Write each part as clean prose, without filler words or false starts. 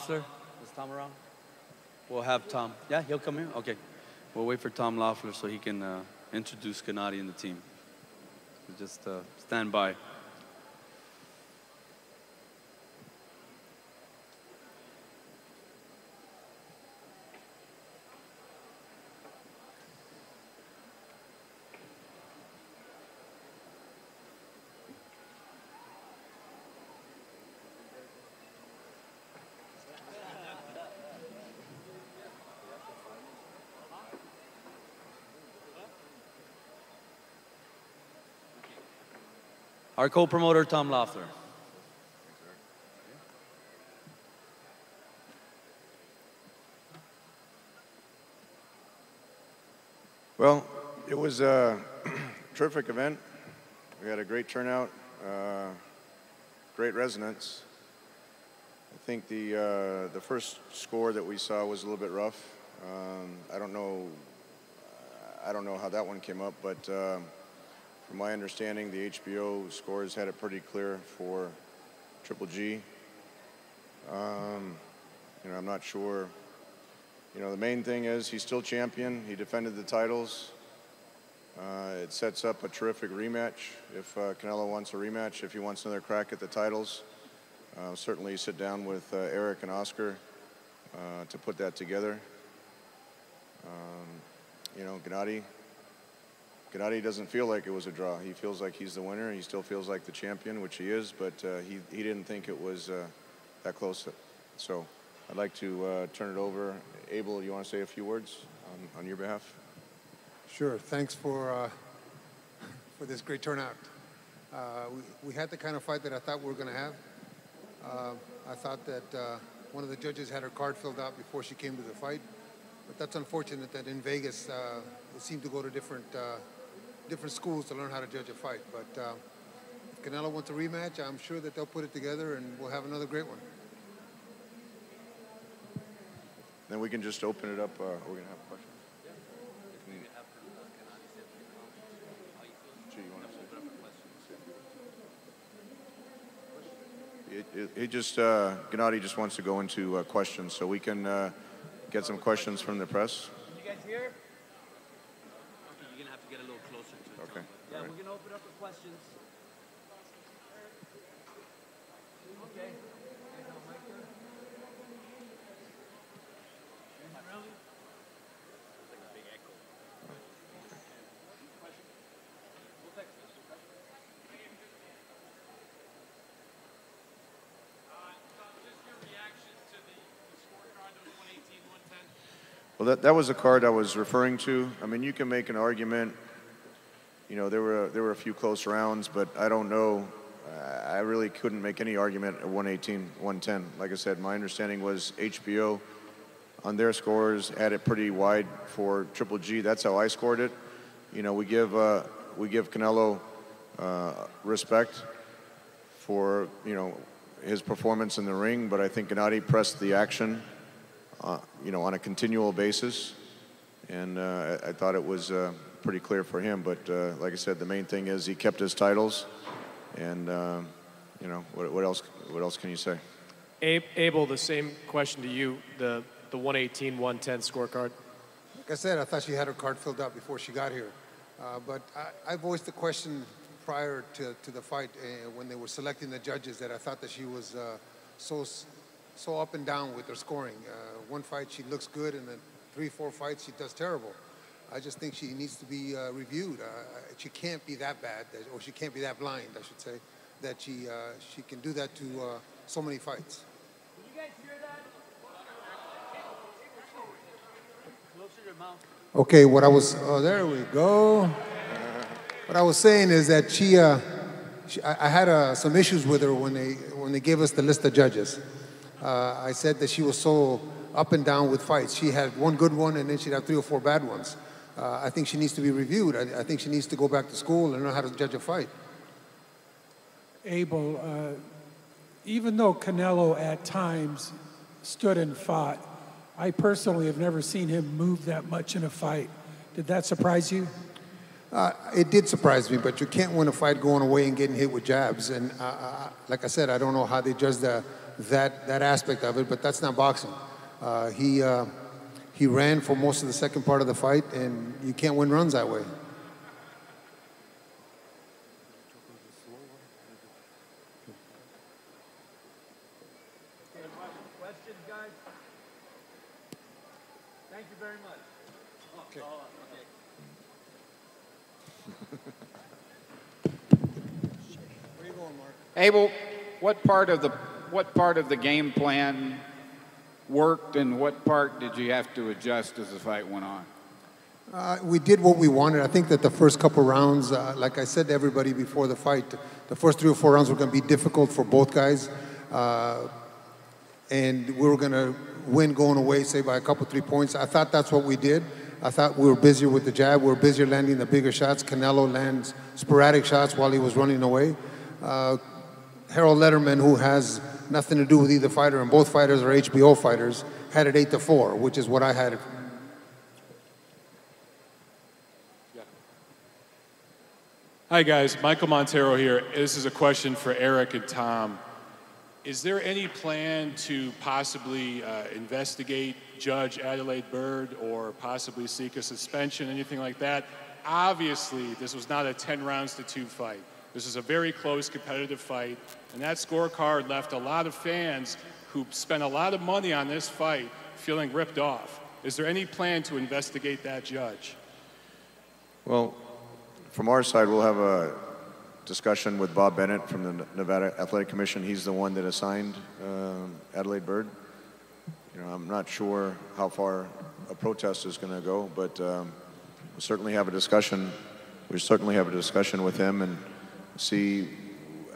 Loeffler? Is Tom around? We'll have Tom. Yeah, he'll come here? Okay. We'll wait for Tom Loeffler so he can introduce Genady and the team. So just stand by. Our co-promoter, Tom Loeffler. Well, it was a terrific event. We had a great turnout, great resonance. I think the first score that we saw was a little bit rough. I don't know how that one came up, but from my understanding, the HBO scores had it pretty clear for Triple G. I'm not sure. The main thing is he's still champion. He defended the titles. It sets up a terrific rematch. If Canelo wants a rematch, if he wants another crack at the titles, certainly sit down with Eric and Oscar to put that together. Genady doesn't feel like it was a draw. He feels like he's the winner. He still feels like the champion, which he is, but he didn't think it was that close. So I'd like to turn it over. Abel, you want to say a few words on your behalf? Sure. Thanks for this great turnout. We had the kind of fight that I thought we were going to have. I thought that one of the judges had her card filled out before she came to the fight. But that's unfortunate that in Vegas, it seemed to go to different schools to learn how to judge a fight. But if Canelo wants a rematch, I'm sure that they'll put it together and we'll have another great one. Then we can just open it up. We're going to have questions. Genady just wants to go into questions, so we can get some questions from the press. Can you guys hear? Okay, you're going to have to get a little closer to it. Okay. Yeah, right. We're going to open up for questions. Okay. Well, that was the card I was referring to. I mean, you can make an argument. There were a few close rounds, but I don't know. I really couldn't make any argument at 118, 110. Like I said, my understanding was HBO on their scores had it pretty wide for Triple G. That's how I scored it. We give Canelo respect for his performance in the ring, but I think Genady pressed the action on a continual basis, and I thought it was pretty clear for him. But like I said, the main thing is he kept his titles, and what else can you say? Abel, the same question to you. The 118, 110 scorecard. Like I said, I thought she had her card filled out before she got here, but I voiced the question prior to the fight when they were selecting the judges that I thought that she was so up and down with her scoring. One fight she looks good, and then 3-4 fights she does terrible. I just think she needs to be reviewed. She can't be that bad, or she can't be that blind, I should say, that she can do that to so many fights. Can you guys hear that? Closer to your mouth. Okay, there we go. What I was saying is that I had some issues with her when they gave us the list of judges. I said that she was so up and down with fights. She had one good one, and then she'd have 3 or 4 bad ones. I think she needs to be reviewed. I think she needs to go back to school and learn how to judge a fight. Abel, even though Canelo at times stood and fought, I personally have never seen him move that much in a fight. Did that surprise you? It did surprise me, but you can't win a fight going away and getting hit with jabs. And like I said, I don't know how they judge the that aspect of it, but that's not boxing. He ran for most of the second part of the fight, and you can't win runs that way. Questions, guys? Thank you very much. Okay. Where you going, Mark? Abel, what part of the game plan worked, and what part did you have to adjust as the fight went on? We did what we wanted. I think that the first couple rounds, like I said to everybody before the fight, the first 3 or 4 rounds were going to be difficult for both guys. And we were going to win going away, say, by a couple, 3 points. I thought that's what we did. I thought we were busier with the jab. We were busier landing the bigger shots. Canelo lands sporadic shots while he was running away. Harold Letterman, who has nothing to do with either fighter, and both fighters are HBO fighters, had it 8-4, which is what I had it. Hi guys, Michael Montero here. This is a question for Eric and Tom. Is there any plan to possibly investigate Judge Adelaide Byrd or possibly seek a suspension, anything like that? Obviously, this was not a 10 rounds to 2 fight. This is a very close competitive fight, and that scorecard left a lot of fans who spent a lot of money on this fight feeling ripped off. Is there any plan to investigate that judge? Well, from our side, we'll have a discussion with Bob Bennett from the Nevada Athletic Commission. He's the one that assigned Adelaide Byrd. You know, I'm not sure how far a protest is going to go, but we'll certainly have a discussion. We certainly have a discussion with him and see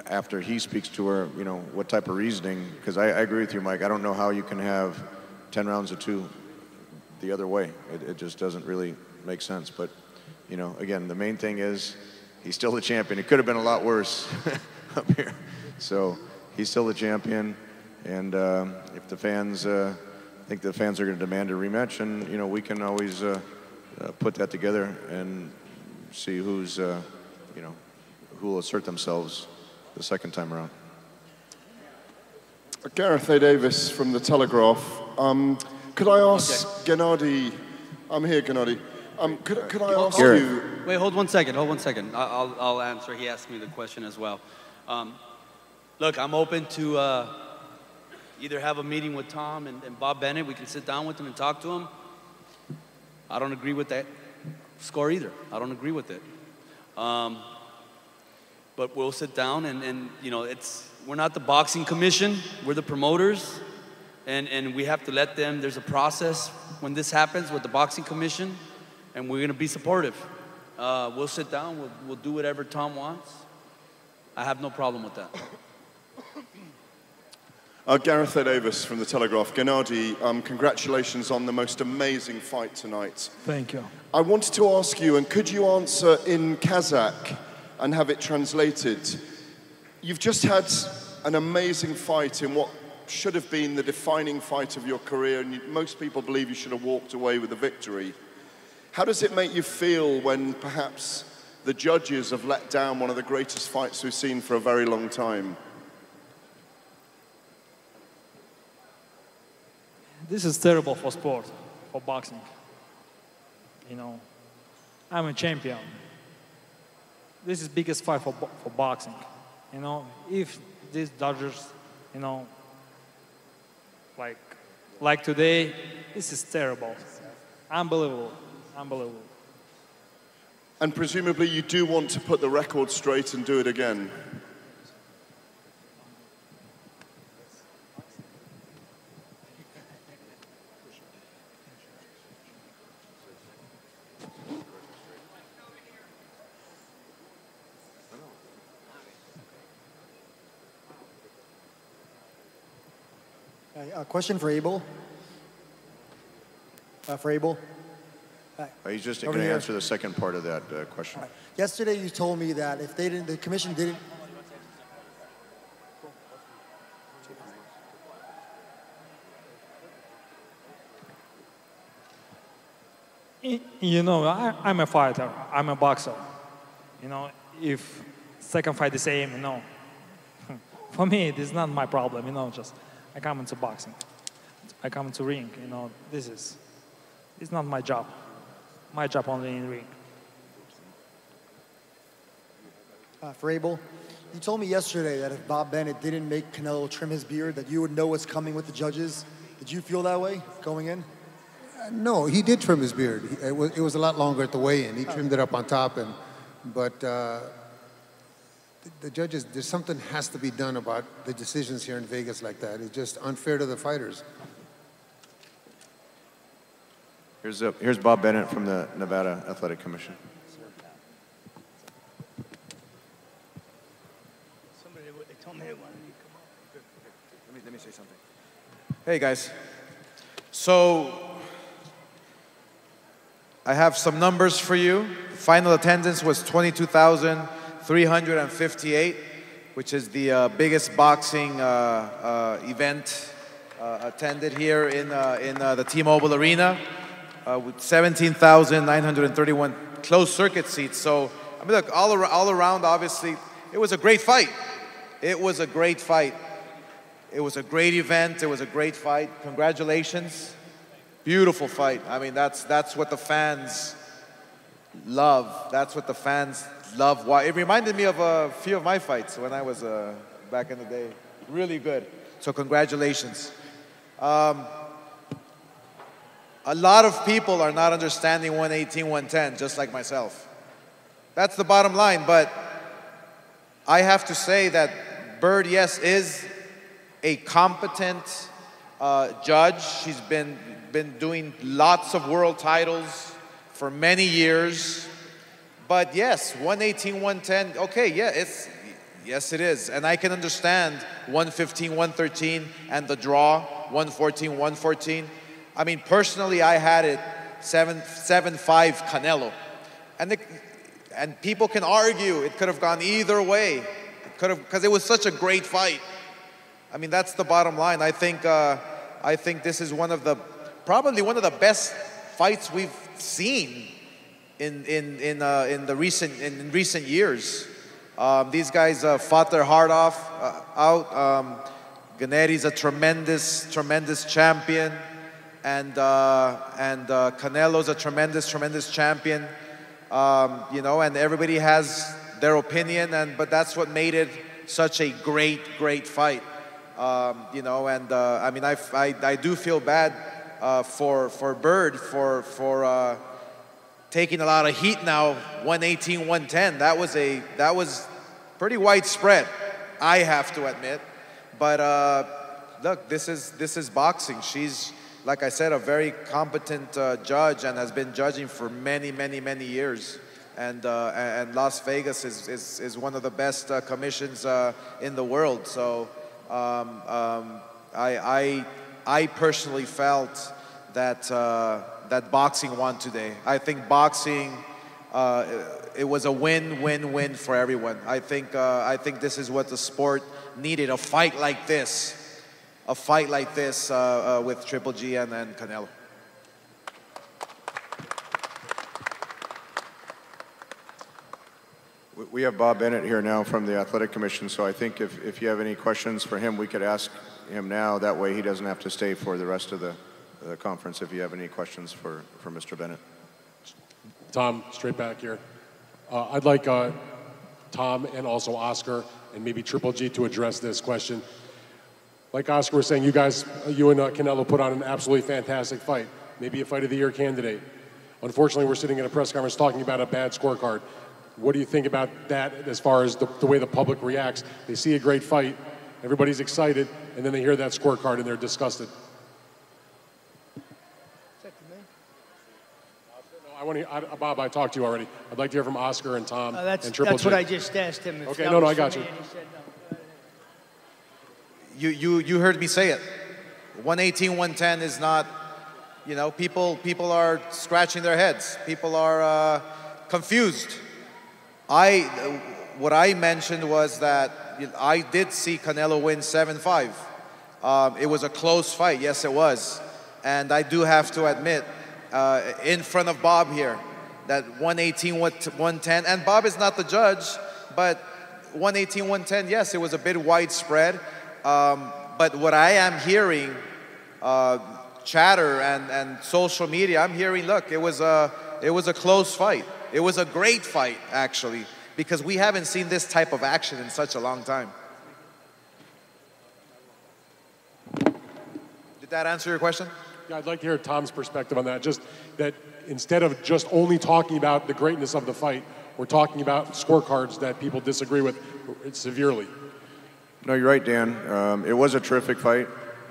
after he speaks to her, you know, what type of reasoning. Because I agree with you, Mike. I don't know how you can have 10 rounds of 2 the other way. It just doesn't really make sense. But you know, again, the main thing is he's still the champion. It could have been a lot worse up here. So he's still the champion. And if the fans, I think the fans are going to demand a rematch, and, you know, we can always put that together and see who's, you know, who will assert themselves the second time around. Gareth A. Davis from The Telegraph. Could I ask Genady, I'm here, Genady. Could I ask you? Wait, hold one second. I'll answer. He asked me the question as well. Look, I'm open to either have a meeting with Tom and Bob Bennett. We can sit down with him and talk to him. I don't agree with that score either. I don't agree with it. But we'll sit down and you know, we're not the boxing commission. We're the promoters. And we have to let them, there's a process when this happens with the boxing commission. And we're going to be supportive. We'll sit down. We'll do whatever Tom wants. I have no problem with that. Gareth A. Davis from The Telegraph. Genady, congratulations on the most amazing fight tonight. Thank you. I wanted to ask you, and could you answer in Kazakh and have it translated? You've just had an amazing fight in what should have been the defining fight of your career, and most people believe you should have walked away with the victory. How does it make you feel when perhaps the judges have let down one of the greatest fights we've seen for a very long time? This is terrible for sport, for boxing. You know, I'm a champion. This is the biggest fight for boxing. You know, if these judges, you know, like today, this is terrible. Unbelievable. Unbelievable. And presumably you do want to put the record straight and do it again. A question for Abel. He's just going to answer the second part of that question. Right. Yesterday you told me that if they didn't, the commission didn't. You know, I'm a fighter. I'm a boxer. You know, if second fight the same, you know, for me, this is not my problem. You know, just I come into boxing. I come into ring. You know, it's not my job. My job only in ring. For Abel, you told me yesterday that if Bob Bennett didn't make Canelo trim his beard, that you would know what's coming with the judges. Did you feel that way going in? No, he did trim his beard. It was a lot longer at the weigh-in. He trimmed it up on top, but the judges, there's something has to be done about the decisions here in Vegas like that. It's just unfair to the fighters. Here's Bob Bennett from the Nevada Athletic Commission. Let me say something. Hey guys, so I have some numbers for you. Final attendance was 22,358, which is the biggest boxing event attended here in the T-Mobile Arena, with 17,931 closed circuit seats. So I mean, look, all around, obviously, it was a great fight. It was a great fight. It was a great event. It was a great fight. Congratulations. Beautiful fight. I mean, that's what the fans love. That's what the fans love. It reminded me of a few of my fights when I was back in the day. Really good. So congratulations. A lot of people are not understanding 118, 110, just like myself. That's the bottom line. But I have to say that Bird, yes, is a competent judge. She's been doing lots of world titles for many years. But yes, 118, 110, okay, yeah, yes it is. And I can understand 115, 113 and the draw, 114, 114. I mean, personally, I had it 7-5 Canelo. And people can argue it could have gone either way. It could have, because it was such a great fight. I mean, that's the bottom line. I think this is probably one of the best fights we've seen in recent years. These guys fought their heart out. Genady's a tremendous champion, and Canelo's a tremendous champion. You know, and everybody has their opinion, but that's what made it such a great fight. You know, and I mean, I do feel bad for Bird for taking a lot of heat now. 118, 110. That was pretty widespread, I have to admit. But look, this is boxing. She's, like I said, a very competent judge and has been judging for many years. And Las Vegas is one of the best commissions in the world. So I personally felt that that boxing won today. I think boxing, it was a win-win-win for everyone. I think this is what the sport needed, a fight like this with Triple G and Canelo. We have Bob Bennett here now from the Athletic Commission, so I think if you have any questions for him, we could ask him now. That way he doesn't have to stay for the rest of the conference if you have any questions for Mr. Bennett. Tom, straight back here. I'd like Tom and also Oscar and maybe Triple G to address this question. Like Oscar was saying, you and Canelo put on an absolutely fantastic fight, maybe a Fight of the Year candidate. Unfortunately, we're sitting in a press conference talking about a bad scorecard. What do you think about that as far as the way the public reacts? They see a great fight, everybody's excited, and then they hear that scorecard and they're disgusted. Bob, I talked to you already. I'd like to hear from Oscar and Tom and Triple G. That's what I just asked him. Okay, no, I got you. You heard me say it. 118, 110 is not, you know, people are scratching their heads. People are confused. What I mentioned was that I did see Canelo win 7-5. It was a close fight, yes it was. And I do have to admit, in front of Bob here, that 118, 110, and Bob is not the judge, but 118, 110, yes, it was a bit widespread. But what I am hearing, chatter and social media, I'm hearing, look, it was a close fight. It was a great fight, actually, because we haven't seen this type of action in such a long time. Did that answer your question? Yeah, I'd like to hear Tom's perspective on that. Just that instead of just only talking about the greatness of the fight, we're talking about scorecards that people disagree with severely. No, you're right, Dan. It was a terrific fight.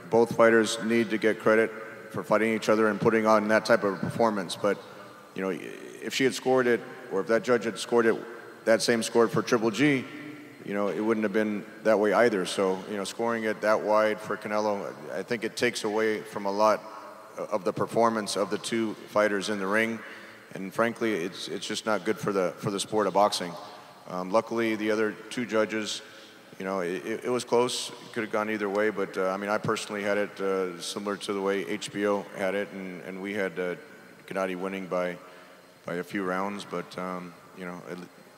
Both fighters need to get credit for fighting each other and putting on that type of performance. But, you know, if she had scored it, or if that judge had scored it, that same score for Triple G, you know, it wouldn't have been that way either. So, you know, scoring it that wide for Canelo, I think it takes away from a lot of the performance of the two fighters in the ring. And frankly, it's just not good for the sport of boxing. Luckily, the other two judges, you know, it was close. It could have gone either way, but I mean, I personally had it similar to the way HBO had it, and we had Genady winning by a few rounds. But you know,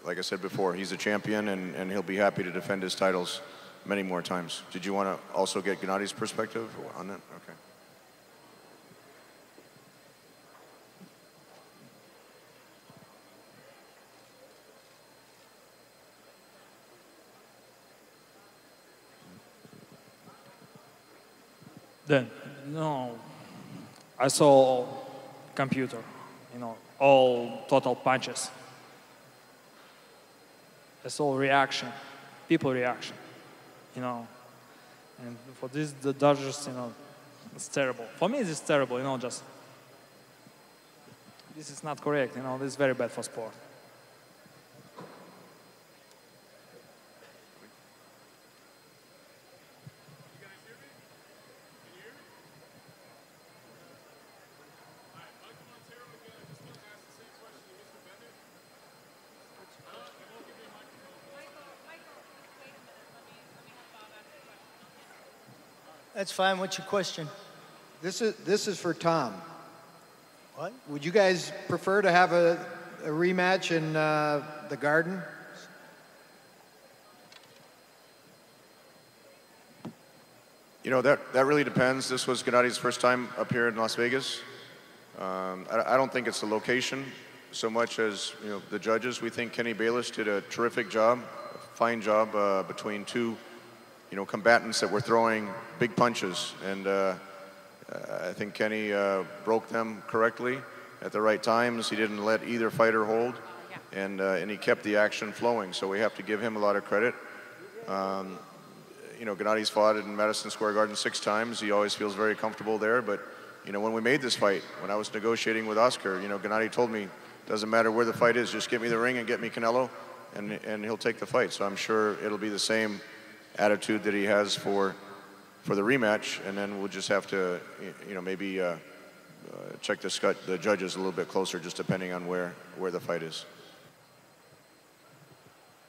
like I said before, he's a champion, and he'll be happy to defend his titles many more times. Did you want to also get Genady's perspective on that? Okay. Then, no, I saw computer, you know, all total punches. I saw reaction, people reaction, you know. And for this, the Dodgers, you know, it's terrible. For me, it's terrible, you know, just, this is not correct, you know, this is very bad for sport. That's fine. What's your question? This is for Tom. What? Would you guys prefer to have a rematch in the Garden? You know, that really depends. This was Genady's first time up here in Las Vegas. I don't think it's the location so much as, you know, the judges. We think Kenny Bayless did a terrific job, a fine job between two, you know, combatants that were throwing big punches, and I think Kenny broke them correctly at the right times. He didn't let either fighter hold, and he kept the action flowing. So we have to give him a lot of credit. You know, Genady's fought in Madison Square Garden 6 times. He always feels very comfortable there. But you know, when we made this fight, when I was negotiating with Oscar, you know, Genady told me, doesn't matter where the fight is, just get me the ring and get me Canelo, and he'll take the fight. So I'm sure it'll be the same attitude that he has for the rematch, and then we'll just have to, you know, maybe check the judges a little bit closer, just depending on where the fight is.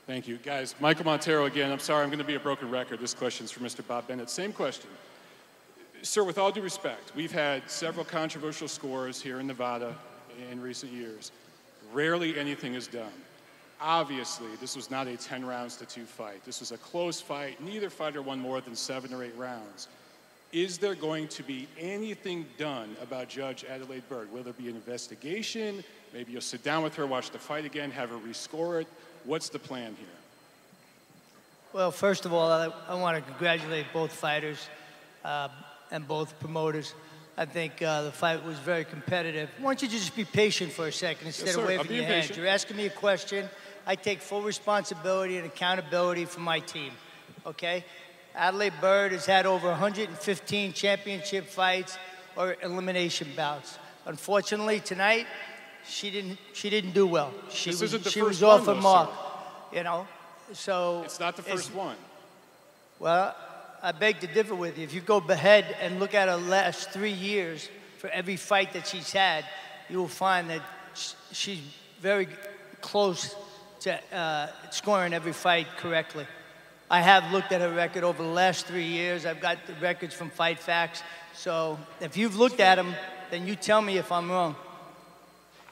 Thank you. Guys, Michael Montero again. I'm sorry, I'm going to be a broken record. This question's for Mr. Bob Bennett. Same question. Sir, with all due respect, we've had several controversial scores here in Nevada in recent years. Rarely anything is done. Obviously, this was not a 10 rounds to 2 fight. This was a close fight. Neither fighter won more than 7 or 8 rounds. Is there going to be anything done about Judge Adelaide Byrd? Will there be an investigation? Maybe you'll sit down with her, watch the fight again, have her rescore it. What's the plan here? Well, first of all, I want to congratulate both fighters and both promoters. I think the fight was very competitive. Why don't you just be patient for a second instead of waving your hands? You're asking me a question. I take full responsibility and accountability for my team, okay? Adelaide Byrd has had over 115 championship fights or elimination bouts. Unfortunately, tonight, she didn't do well. She was off her mark, you know? So it's not the first one. Well, I beg to differ with you. If you go ahead and look at her last 3 years for every fight that she's had, you will find that she's very close to scoring every fight correctly. I have looked at her record over the last 3 years. I've got the records from Fight Facts. So if you've looked at them, then you tell me if I'm wrong.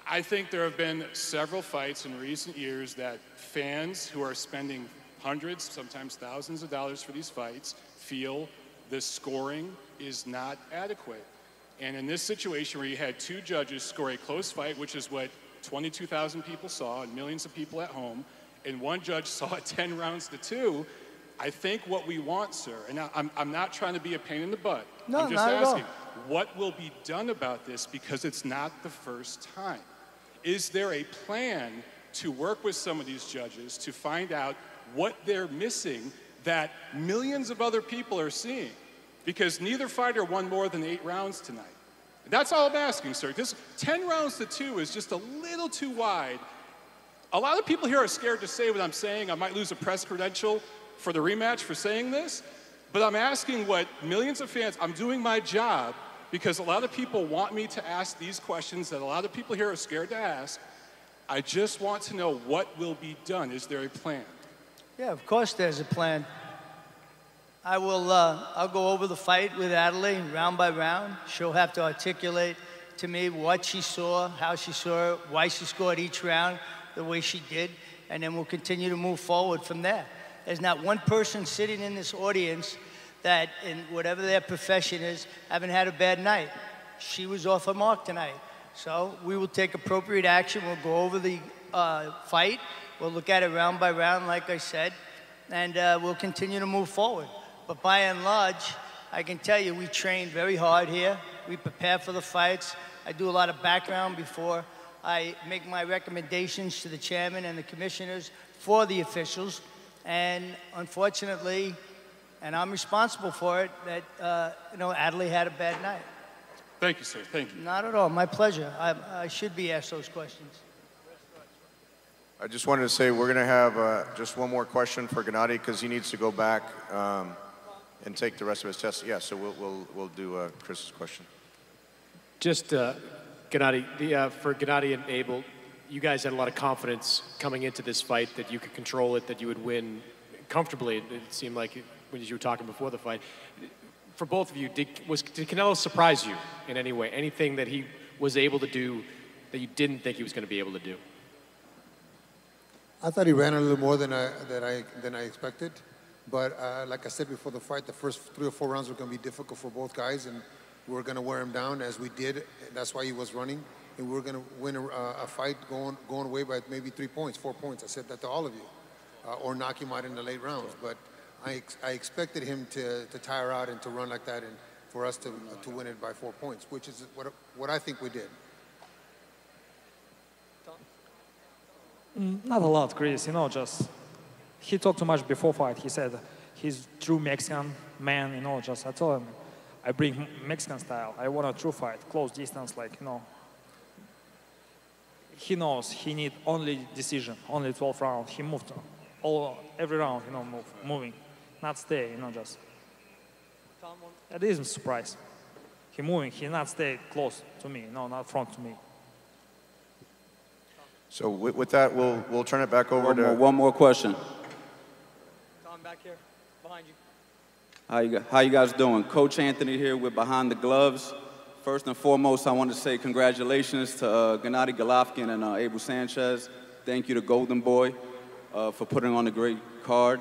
I think there have been several fights in recent years that fans who are spending hundreds, sometimes thousands of dollars for these fights feel the scoring is not adequate. And in this situation where you had two judges score a close fight, which is what 22,000 people saw and millions of people at home, and one judge saw it 10 rounds to 2, I think what we want, sir, and I'm not trying to be a pain in the butt. No, I'm just not at all. asking, what will be done about this because it's not the first time? Is there a plan to work with some of these judges to find out what they're missing that millions of other people are seeing? Because neither fighter won more than 8 rounds tonight. That's all I'm asking, sir. This 10 rounds to 2 is just a little too wide. A lot of people here are scared to say what I'm saying. I might lose a press credential for the rematch for saying this, but I'm asking what millions of fans, I'm doing my job because a lot of people want me to ask these questions that a lot of people here are scared to ask. I just want to know what will be done. Is there a plan? Yeah, of course there's a plan. I'll go over the fight with Adelaide round by round. She'll have to articulate to me what she saw, how she saw it, why she scored each round the way she did, and then we'll continue to move forward from there. There's not one person sitting in this audience that, in whatever their profession is, haven't had a bad night. She was off her mark tonight. So we will take appropriate action. We'll go over the fight. We'll look at it round by round, like I said, and we'll continue to move forward. But by and large, I can tell you we train very hard here. We prepare for the fights. I do a lot of background before I make my recommendations to the chairman and the commissioners for the officials. And unfortunately, and I'm responsible for it, that Adelaide had a bad night. Thank you, sir. Thank you. Not at all. My pleasure. I should be asked those questions. I just wanted to say we're going to have just one more question for Genady because he needs to go back and take the rest of his tests. Yeah, so we'll do Chris's question. Just Genady, for Genady and Abel, you guys had a lot of confidence coming into this fight that you could control it, that you would win comfortably. It seemed like when you were talking before the fight. For both of you, did Canelo surprise you in any way? Anything that he was able to do that you didn't think he was going to be able to do? I thought he ran a little more than I expected. But like I said before the fight, the first 3 or 4 rounds were going to be difficult for both guys, and we were going to wear him down as we did. That's why he was running, and we were going to win a fight going away by maybe 3 points, 4 points. I said that to all of you, or knock him out in the late rounds. But I expected him to tire out and to run like that, and for us to win it by 4 points, which is what I think we did. Not a lot, Chris. Just he talked too much before fight. He said he's true Mexican man. Just I told him I bring Mexican style. I want a true fight, close distance, He knows he need only decision, only 12 rounds. He moved every round, moving, not stay, just. It is a surprise. He moving, he not stay close to me, not front to me. So with that, we'll turn it back over to... One more question. Tom, back here, behind you. How you guys doing? Coach Anthony here with Behind the Gloves. First and foremost, I want to say congratulations to Genady Golovkin and Abel Sanchez. Thank you to Golden Boy for putting on a great card.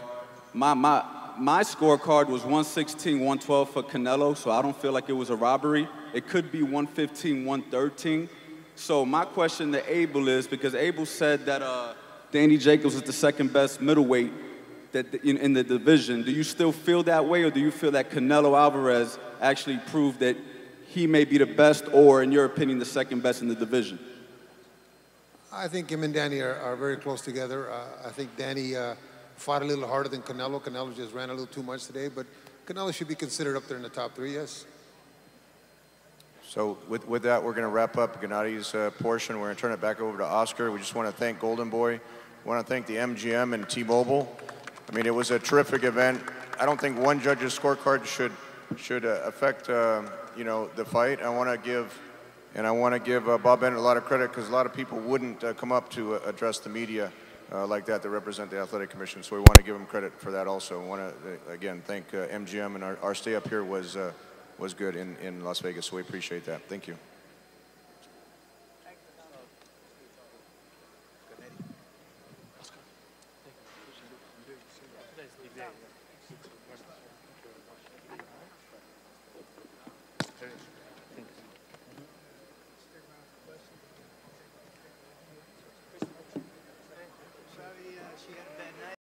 My scorecard was 116-112 for Canelo, so I don't feel like it was a robbery. It could be 115-113. So my question to Abel is, because Abel said that Danny Jacobs is the second best middleweight in the division, do you still feel that way, or do you feel that Canelo Alvarez actually proved that he may be the best, or in your opinion, the second best in the division? I think him and Danny are very close together. I think Danny fought a little harder than Canelo. Canelo just ran a little too much today, but Canelo should be considered up there in the top 3, yes. So with that, we're going to wrap up Genady's portion. We're going to turn it back over to Oscar. We just want to thank Golden Boy. We want to thank the MGM and T-Mobile. I mean, it was a terrific event. I don't think one judge's scorecard should affect the fight. I want to give Bob Bennett a lot of credit because a lot of people wouldn't come up to address the media like that represent the Athletic Commission. So we want to give him credit for that also. I want to again thank MGM, and our stay up here was good in Las Vegas, so we appreciate that. Thank you. she had